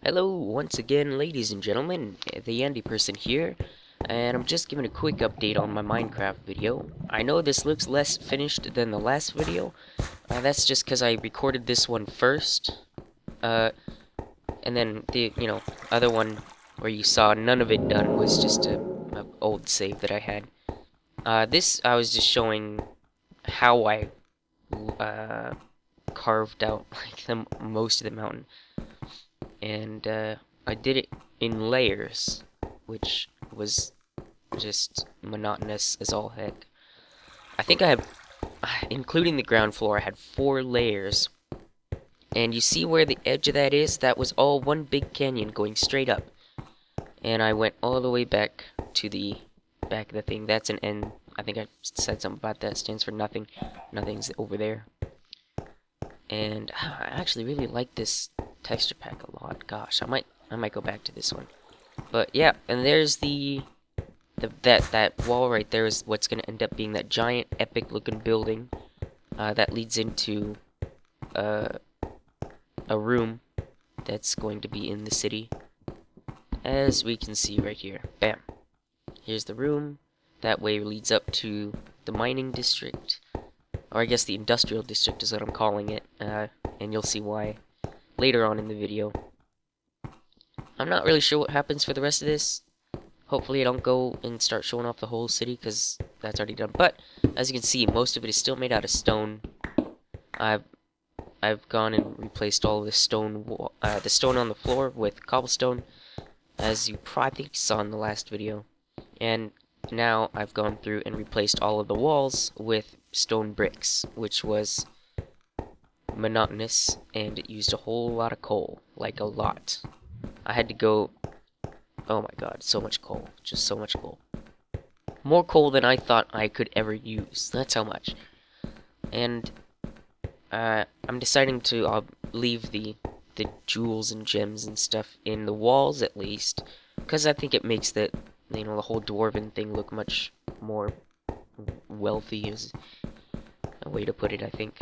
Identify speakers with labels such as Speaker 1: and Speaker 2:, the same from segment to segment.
Speaker 1: Hello, once again, ladies and gentlemen, the Andy person here, and I'm just giving a quick update on my Minecraft video. I know this looks less finished than the last video. That's just because I recorded this one first, and then the, other one where you saw none of it done was just a old save that I had. This I was just showing how I carved out like most of the mountain. And I did it in layers, which was just monotonous as all heck. I think I have, including the ground floor, I had 4 layers. And you see where the edge of that is? That was all one big canyon going straight up. And I went all the way back to the back of the thing. That's an N. I think I said something about that. It stands for nothing. Nothing's over there. And I actually really like this texture pack a lot. Gosh, I might go back to this one. But yeah, and there's that wall right there is what's gonna end up being that giant epic looking building that leads into a room that's going to be in the city, as we can see right here. Bam. Here's the room. That way leads up to the mining district, or I guess the industrial district is what I'm calling it, and you'll see why later on in the video. I'm not really sure what happens for the rest of this. Hopefully I don't go and start showing off the whole city, because that's already done. But, as you can see, most of it is still made out of stone. I've gone and replaced all of the stone on the floor with cobblestone, as you probably saw in the last video. And now I've gone through and replaced all of the walls with stone bricks, which was monotonous, and it used a whole lot of coal. Like, a lot. I had to go... Oh my god, so much coal. Just so much coal. More coal than I thought I could ever use. That's how much. And I'm deciding to leave the jewels and gems and stuff in the walls, at least, because I think it makes the whole dwarven thing look much more wealthy, is a way to put it, I think.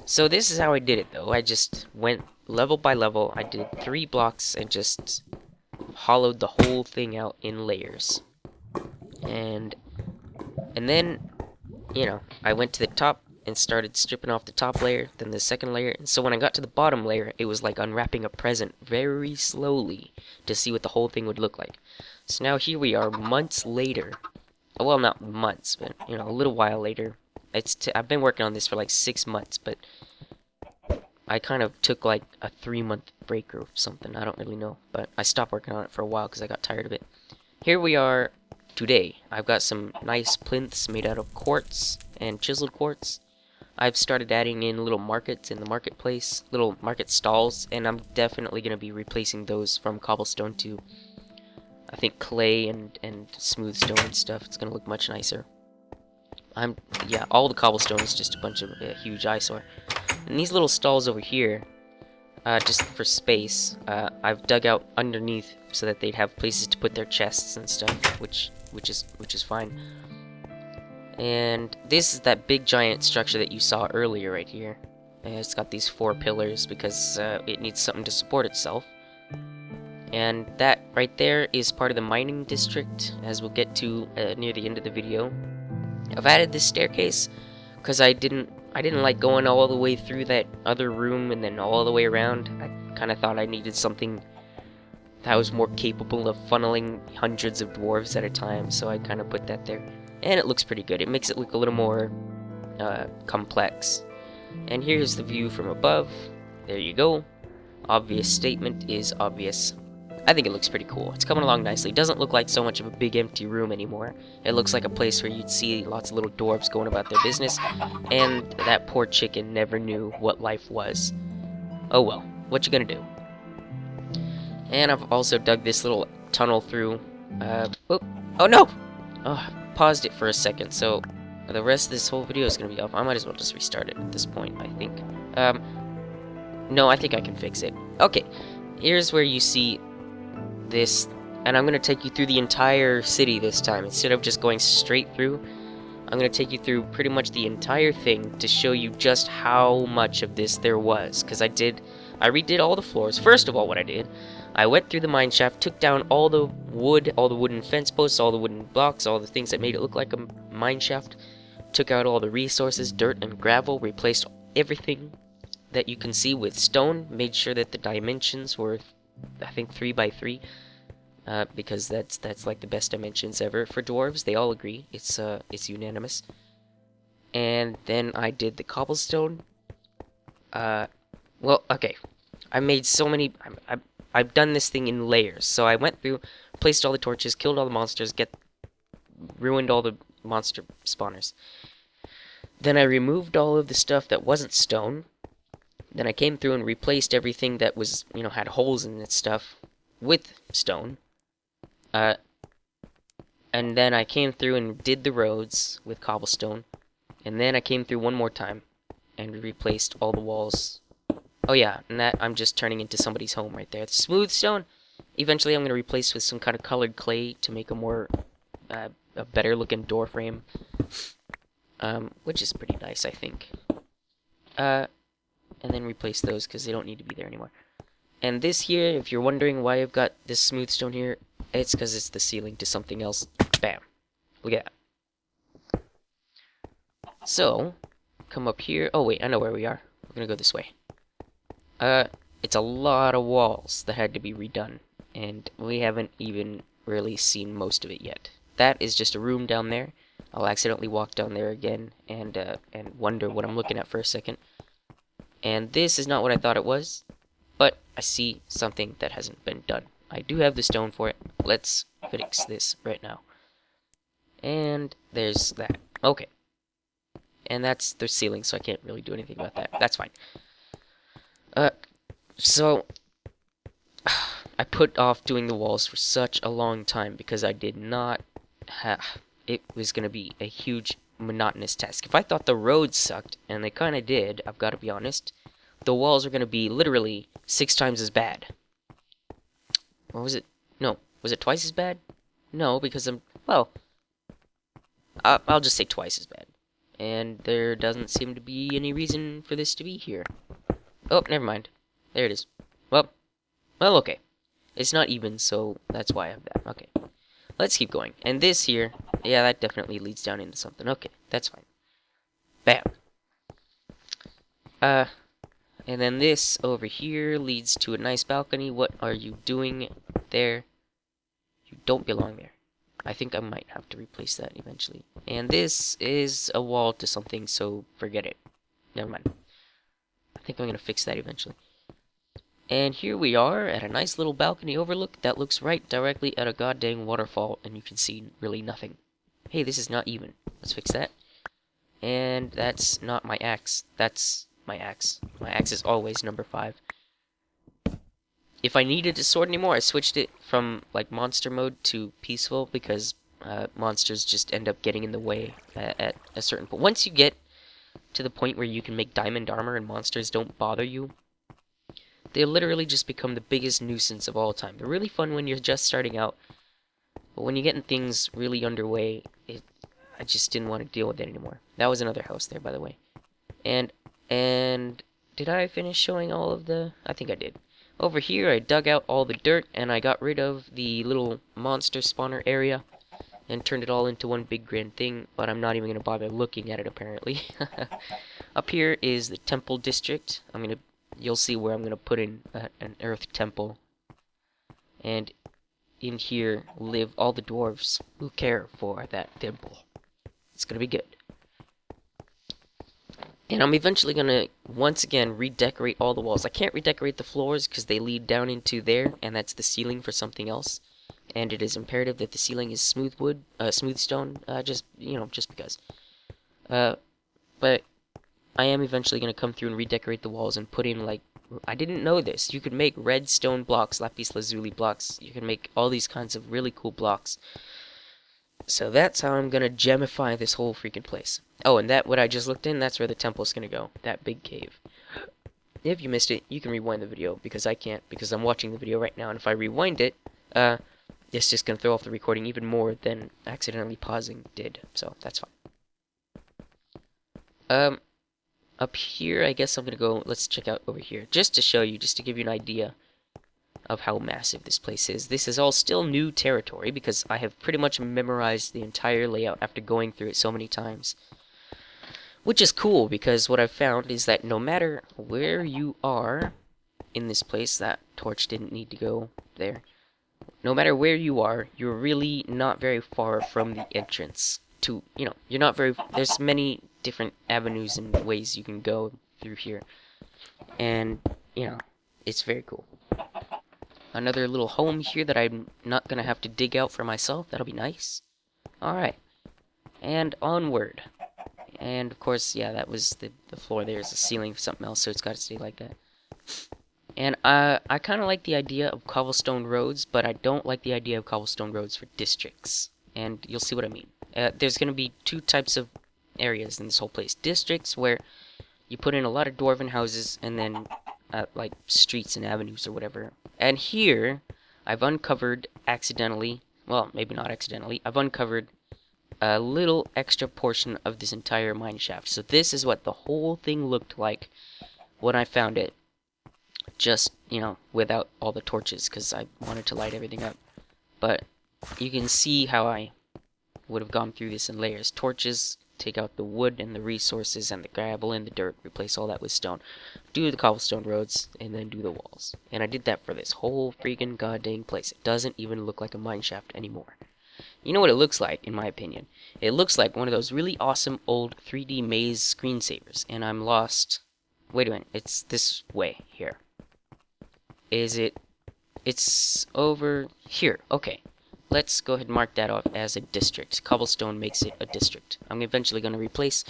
Speaker 1: So this is how I did it, though. I just went level by level. I did 3 blocks and just hollowed the whole thing out in layers. And then, I went to the top and started stripping off the top layer, then the second layer. And so when I got to the bottom layer, it was like unwrapping a present very slowly to see what the whole thing would look like. So now here we are, months later. Well, not months, but, a little while later. I've been working on this for like 6 months, but I kind of took like a 3-month break or something. I don't really know, but I stopped working on it for a while because I got tired of it. Here we are today. I've got some nice plinths made out of quartz and chiseled quartz. I've started adding in little markets in the marketplace, little market stalls, and I'm definitely going to be replacing those from cobblestone to, I think, clay and smooth stone and stuff. It's going to look much nicer. Yeah, all the cobblestone is just a bunch of huge eyesore. And these little stalls over here, just for space, I've dug out underneath so that they'd have places to put their chests and stuff, which is fine. And this is that big giant structure that you saw earlier right here. It's got these 4 pillars because it needs something to support itself. And that right there is part of the mining district, as we'll get to near the end of the video. I've added this staircase because I didn't like going all the way through that other room and then all the way around. I kind of thought I needed something that was more capable of funneling hundreds of dwarves at a time, so I kind of put that there. And it looks pretty good. It makes it look a little more complex. And here's the view from above. There you go. Obvious statement is obvious. I think it looks pretty cool. It's coming along nicely. It doesn't look like so much of a big empty room anymore. It looks like a place where you'd see lots of little dwarves going about their business, and that poor chicken never knew what life was. Oh well, what you gonna do? And I've also dug this little tunnel through, oh no! Oh, paused it for a second, so the rest of this whole video is gonna be off. I might as well just restart it at this point, I think. No, I think I can fix it. Okay, here's where you see this, and I'm gonna take you through the entire city this time. Instead of just going straight through, I'm gonna take you through pretty much the entire thing to show you just how much of this there was, because I did I redid all the floors. First of all, what I did, I went through the mine shaft, took down all the wood, all the wooden fence posts, all the wooden blocks, all the things that made it look like a mine shaft, took out all the resources, dirt and gravel, replaced everything that you can see with stone, made sure that the dimensions were, I think, 3 by 3, because that's like the best dimensions ever for dwarves. They all agree. It's unanimous. And then I did the cobblestone. Well, okay. I made so many. I've done this thing in layers. So I went through, placed all the torches, killed all the monsters, ruined all the monster spawners. Then I removed all of the stuff that wasn't stone. Then I came through and replaced everything that was, had holes in its stuff with stone. And then I came through and did the roads with cobblestone. And then I came through one more time and replaced all the walls. Oh yeah, and that I'm just turning into somebody's home right there. The smooth stone, eventually I'm going to replace with some kind of colored clay to make a better looking door frame. Which is pretty nice, I think. And then replace those because they don't need to be there anymore. And this here, if you're wondering why I've got this smooth stone here, it's because it's the ceiling to something else. Bam. Look at that. So, come up here. Oh wait, I know where we are. We're gonna go this way. It's a lot of walls that had to be redone, and we haven't even really seen most of it yet. That is just a room down there. I'll accidentally walk down there again and wonder what I'm looking at for a second. And this is not what I thought it was, but I see something that hasn't been done. I do have the stone for it. Let's fix this right now. And there's that. Okay. And that's the ceiling, so I can't really do anything about that. That's fine. So I put off doing the walls for such a long time because I did not have... It was going to be a huge monotonous task. If I thought the roads sucked, and they kind of did, I've got to be honest, the walls are going to be literally 6 times as bad. Or was it... No. Was it twice as bad? No, because well... I'll just say twice as bad. And there doesn't seem to be any reason for this to be here. Oh, never mind. There it is. Well, okay. It's not even, so that's why I have that. Okay. Let's keep going. And this here, yeah, that definitely leads down into something. Okay, that's fine. Bam. And then this over here leads to a nice balcony. What are you doing there? You don't belong there. I think I might have to replace that eventually. And this is a wall to something, so forget it. Never mind. I think I'm going to fix that eventually. And here we are at a nice little balcony overlook that looks right directly at a goddamn waterfall, and you can see really nothing. Hey, this is not even. Let's fix that. And that's not my axe. That's my axe. My axe is always number 5. If I needed a sword anymore, I switched it from like monster mode to peaceful because monsters just end up getting in the way at a certain point. Once you get to the point where you can make diamond armor and monsters don't bother you, they literally just become the biggest nuisance of all time. They're really fun when you're just starting out, but when you're getting things really underway, I just didn't want to deal with it anymore. That was another house there, by the way. And did I finish showing all of the... I think I did. Over here, I dug out all the dirt, and I got rid of the little monster spawner area, and turned it all into one big grand thing, but I'm not even going to bother looking at it, apparently. Up here is the temple district. You'll see where I'm going to put in an earth temple. And in here live all the dwarves who care for that temple. It's going to be good. And I'm eventually going to, once again, redecorate all the walls. I can't redecorate the floors because they lead down into there, and that's the ceiling for something else. And it is imperative that the ceiling is smooth stone, just because. But I am eventually going to come through and redecorate the walls and put in, like, I didn't know this. You could make red stone blocks, lapis lazuli blocks. You can make all these kinds of really cool blocks. So that's how I'm going to gemify this whole freaking place. Oh, and that, what I just looked in, that's where the temple's going to go. That big cave. If you missed it, you can rewind the video, because I can't, because I'm watching the video right now, and if I rewind it, it's just going to throw off the recording even more than accidentally pausing did, so that's fine. up here, I guess I'm gonna go, let's check out over here, just to show you, just to give you an idea of how massive this place is. This is all still new territory, because I have pretty much memorized the entire layout after going through it so many times. Which is cool, because what I've found is that no matter where you are in this place, that torch didn't need to go there. No matter where you are, you're really not very far from the entrance to, you're not very, there's many different avenues and ways you can go through here. And, it's very cool. Another little home here that I'm not gonna have to dig out for myself. That'll be nice. Alright. And onward. And, of course, yeah, that was the floor. There's a ceiling for something else, so it's gotta stay like that. And I kind of like the idea of cobblestone roads, but I don't like the idea of cobblestone roads for districts. And you'll see what I mean. There's going to be two types of areas in this whole place. Districts where you put in a lot of dwarven houses and then like streets and avenues or whatever. And here, I've uncovered accidentally, well, maybe not accidentally, I've uncovered a little extra portion of this entire mine shaft. So this is what the whole thing looked like when I found it. Just, without all the torches, because I wanted to light everything up. But you can see how I would have gone through this in layers. Torches, take out the wood and the resources and the gravel and the dirt, replace all that with stone. Do the cobblestone roads, and then do the walls. And I did that for this whole freaking goddamn place. It doesn't even look like a mine shaft anymore. You know what it looks like, in my opinion? It looks like one of those really awesome old 3D maze screensavers, and I'm lost. Wait a minute, it's this way, here. It's over here. Okay. Let's go ahead and mark that off as a district. Cobblestone makes it a district. I'm eventually going to replace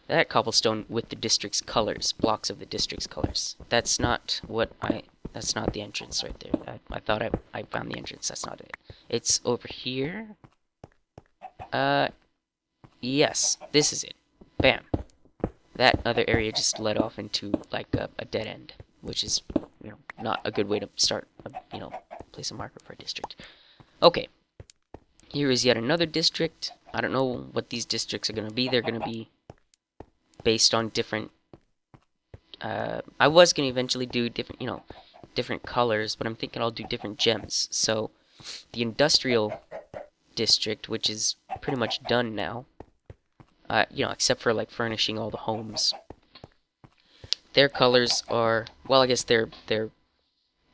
Speaker 1: that cobblestone with the district's colors, blocks of the district's colors. That's not the entrance right there. I thought I found the entrance. That's not it. It's over here. Yes, this is it. Bam. That other area just led off into, like, a dead end, which is, not a good way to start, place a marker for a district. Okay. Here is yet another district. I don't know what these districts are going to be. They're going to be based on different, I was going to eventually do different, different colors, but I'm thinking I'll do different gems. So, the industrial district, which is pretty much done now, except for, like, furnishing all the homes. Their colors are, well, I guess they're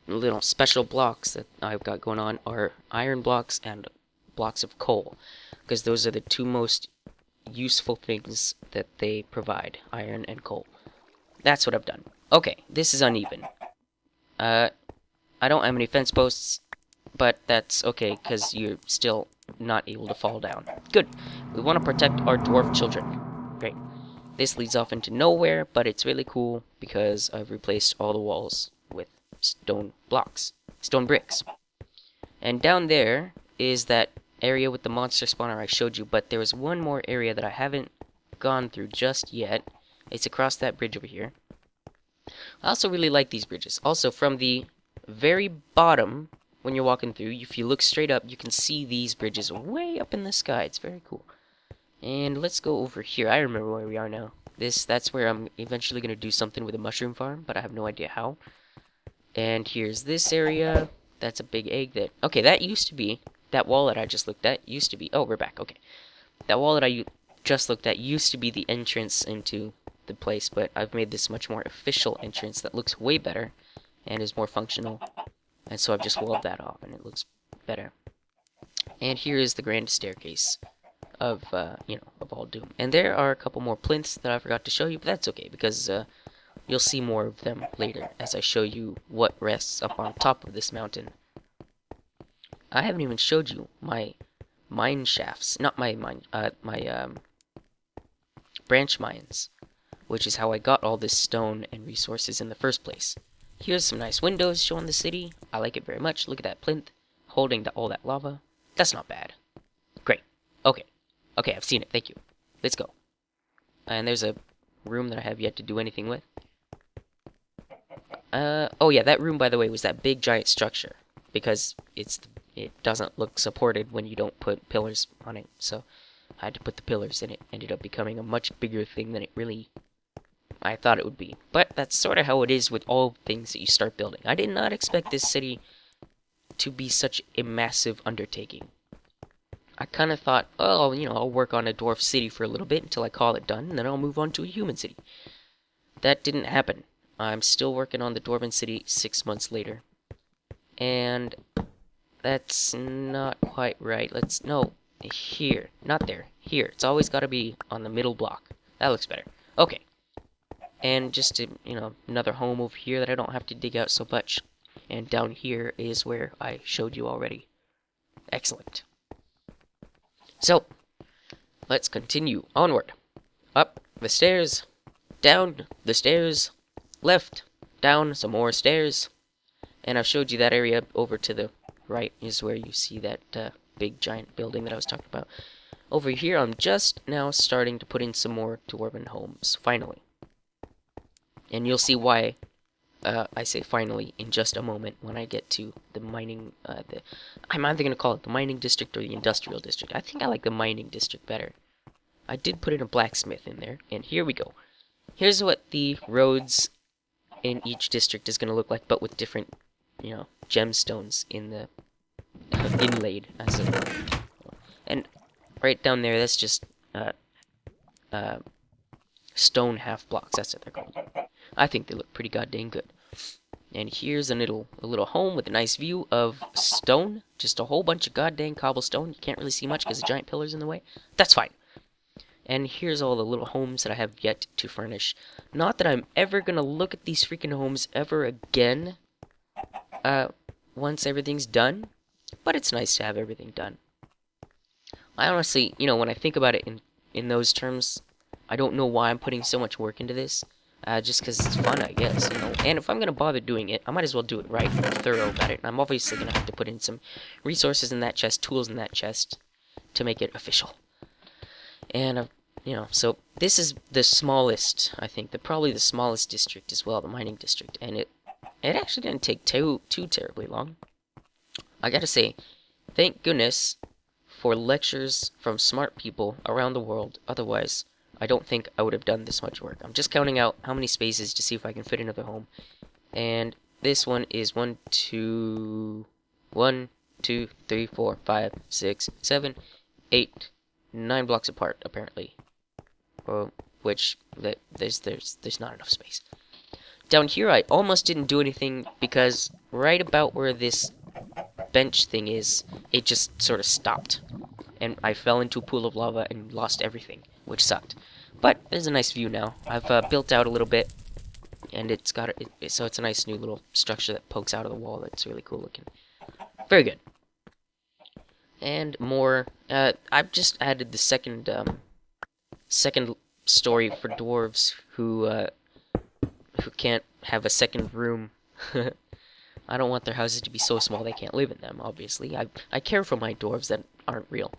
Speaker 1: little special blocks that I've got going on are iron blocks and blocks of coal, because those are the two most useful things that they provide, iron and coal. That's what I've done. Okay, this is uneven. I don't have any fence posts, but that's okay, because you're still not able to fall down. Good. We want to protect our dwarf children. Great. This leads off into nowhere, but it's really cool because I've replaced all the walls with stone blocks, stone bricks. And down there is that area with the monster spawner I showed you, but there was one more area that I haven't gone through just yet. It's across that bridge over here. I also really like these bridges. Also, from the very bottom, when you're walking through, if you look straight up, you can see these bridges way up in the sky. It's very cool. And let's go over here. I remember where we are now. That's where I'm eventually going to do something with a mushroom farm, but I have no idea how. And here's this area. That's a big egg that... Okay, that used to be... That wall that I just looked at used to be... Oh, we're back. Okay. That wall that I just looked at used to be the entrance into the place, but I've made this much more official entrance that looks way better and is more functional. And so I've just walled that off, and it looks better. And here is the grand staircase of, of all doom. And there are a couple more plinths that I forgot to show you, but that's okay, because you'll see more of them later as I show you what rests up on top of this mountain. I haven't even showed you my mine shafts, not my branch mines, which is how I got all this stone and resources in the first place. Here's some nice windows showing the city. I like it very much. Look at that plinth holding all that lava. That's not bad. Great. Okay. Okay, I've seen it. Thank you. Let's go. And there's a room that I have yet to do anything with. Oh yeah, that room, by the way, was that big giant structure, because it doesn't look supported when you don't put pillars on it. So I had to put the pillars in it. Ended up becoming a much bigger thing than it really I thought it would be. But that's sort of how it is with all things that you start building. I did not expect this city to be such a massive undertaking. I kind of thought, oh, I'll work on a dwarf city for a little bit until I call it done, and then I'll move on to a human city. That didn't happen. I'm still working on the dwarven city 6 months later. And that's not quite right. No, here. Not there. Here. It's always got to be on the middle block. That looks better. Okay. And just, another home over here that I don't have to dig out so much. And down here is where I showed you already. Excellent. So, let's continue onward. Up the stairs, down the stairs, left, down some more stairs. And I've showed you that area over to the right is where you see that big giant building that I was talking about. Over here, I'm just now starting to put in some more dwarven homes, finally. And you'll see why I say finally in just a moment when I get to the mining, I'm either going to call it the mining district or the industrial district. I think I like the mining district better. I did put in a blacksmith in there, and here we go. Here's what the roads in each district is going to look like, but with different, gemstones in the inlaid, as it were. And right down there, that's just stone half blocks. That's what they're called. I think they look pretty goddamn good. And here's a little home with a nice view of stone. Just a whole bunch of goddamn cobblestone. You can't really see much because the giant pillar's in the way. That's fine. And here's all the little homes that I have yet to furnish. Not that I'm ever going to look at these freaking homes ever again. Once everything's done. But it's nice to have everything done. I honestly, when I think about it in those terms, I don't know why I'm putting so much work into this. Just because it's fun, I guess, And if I'm going to bother doing it, I might as well do it right and be thorough about it. And I'm obviously going to have to put in some resources in that chest, tools in that chest, to make it official. And, so this is the smallest, I think, probably the smallest district as well, the mining district. And it actually didn't take too terribly long. I gotta say, thank goodness for lectures from smart people around the world. Otherwise, I don't think I would have done this much work. I'm just counting out how many spaces to see if I can fit another home. And this one is 1, 2, 3, 4, 5, 6, 7, 8, 9 blocks apart, apparently. Which, there's not enough space. Down here, I almost didn't do anything because right about where this bench thing is, it just sort of stopped. And I fell into a pool of lava and lost everything, which sucked. But there's a nice view now. I've built out a little bit, and so it's a nice new little structure that pokes out of the wall. That's really cool looking. Very good. And more. I've just added the second story for dwarves who can't have a second room. I don't want their houses to be so small they can't live in them. Obviously, I care for my dwarves that aren't real.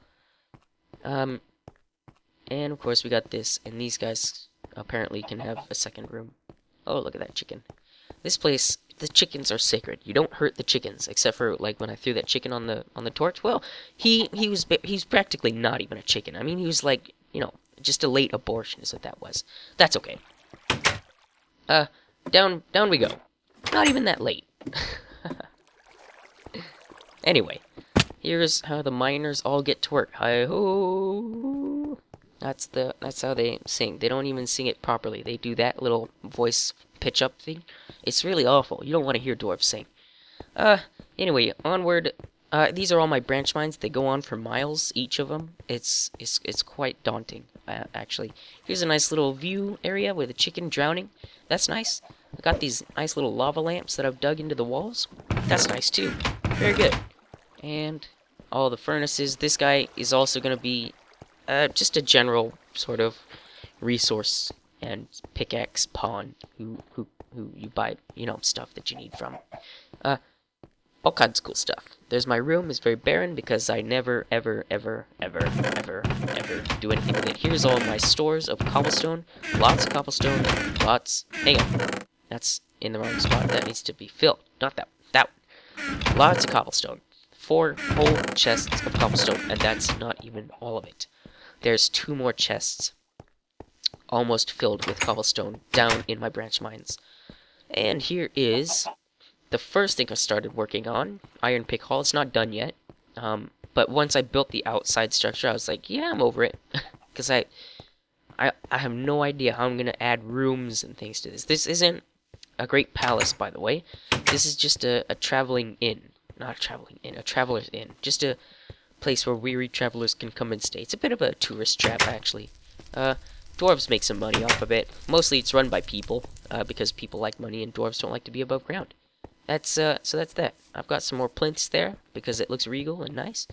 Speaker 1: And of course we got this, and these guys apparently can have a second room. Oh, look at that chicken. This place, the chickens are sacred. You don't hurt the chickens, except for like when I threw that chicken on the torch. Well, he's practically not even a chicken. I mean, he was like, just a late abortion is what that was. That's okay. Down we go. Not even that late. Anyway, here's how the miners all get to work. Hi-ho! That's how they sing. They don't even sing it properly. They do that little voice pitch up thing. It's really awful. You don't want to hear dwarves sing. Anyway, onward. These are all my branch mines. They go on for miles, each of them. It's quite daunting, actually. Here's a nice little view area with a chicken drowning. That's nice. I got these nice little lava lamps that I've dug into the walls. That's nice, too. Very good. And all the furnaces. This guy is also going to be just a general sort of resource and pickaxe pawn who you buy, stuff that you need from. All kinds of cool stuff. There's my room. It's very barren because I never, ever do anything with it. Here's all my stores of cobblestone. Lots of cobblestone. Lots. Hang on. That's in the wrong spot. That needs to be filled. Not that one. That one. Lots of cobblestone. 4 whole chests of cobblestone, and that's not even all of it. There's 2 more chests almost filled with cobblestone down in my branch mines. And here is the first thing I started working on, iron pick hall. It's not done yet, but once I built the outside structure, I was like, yeah, I'm over it, because I have no idea how I'm gonna add rooms and things to this. This isn't a great palace, by the way. This is just a traveling inn. Not a traveling inn, a traveler's inn. Just a place where weary travelers can come and stay. It's a bit of a tourist trap, actually. Dwarves make some money off of it. Mostly it's run by people, because people like money and dwarves don't like to be above ground. So that's that. I've got some more plinths there, because it looks regal and nice.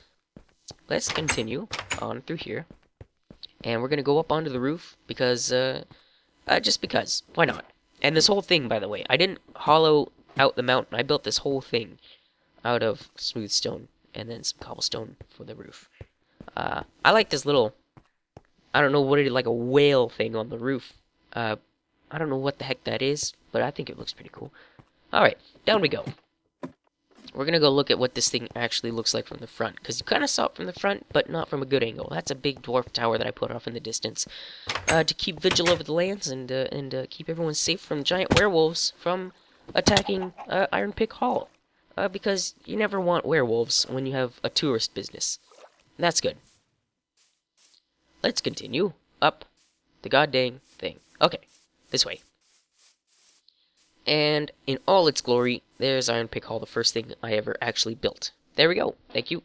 Speaker 1: Let's continue on through here. And we're gonna go up onto the roof, because, just because. Why not? And this whole thing, by the way, I didn't hollow out the mountain. I built this whole thing out of smooth stone and then some cobblestone for the roof. I like this little, I don't know what it is, like a whale thing on the roof. I don't know what the heck that is, but I think it looks pretty cool. Alright, down we go. We're gonna go look at what this thing actually looks like from the front, because you kind of saw it from the front, but not from a good angle. That's a big dwarf tower that I put off in the distance to keep vigil over the lands and keep everyone safe from giant werewolves from attacking Iron Pick Hall. Because you never want werewolves when you have a tourist business. That's good. Let's continue up the goddamn thing. Okay, this way. And in all its glory, there's Iron Pick Hall, the first thing I ever actually built. There we go. Thank you.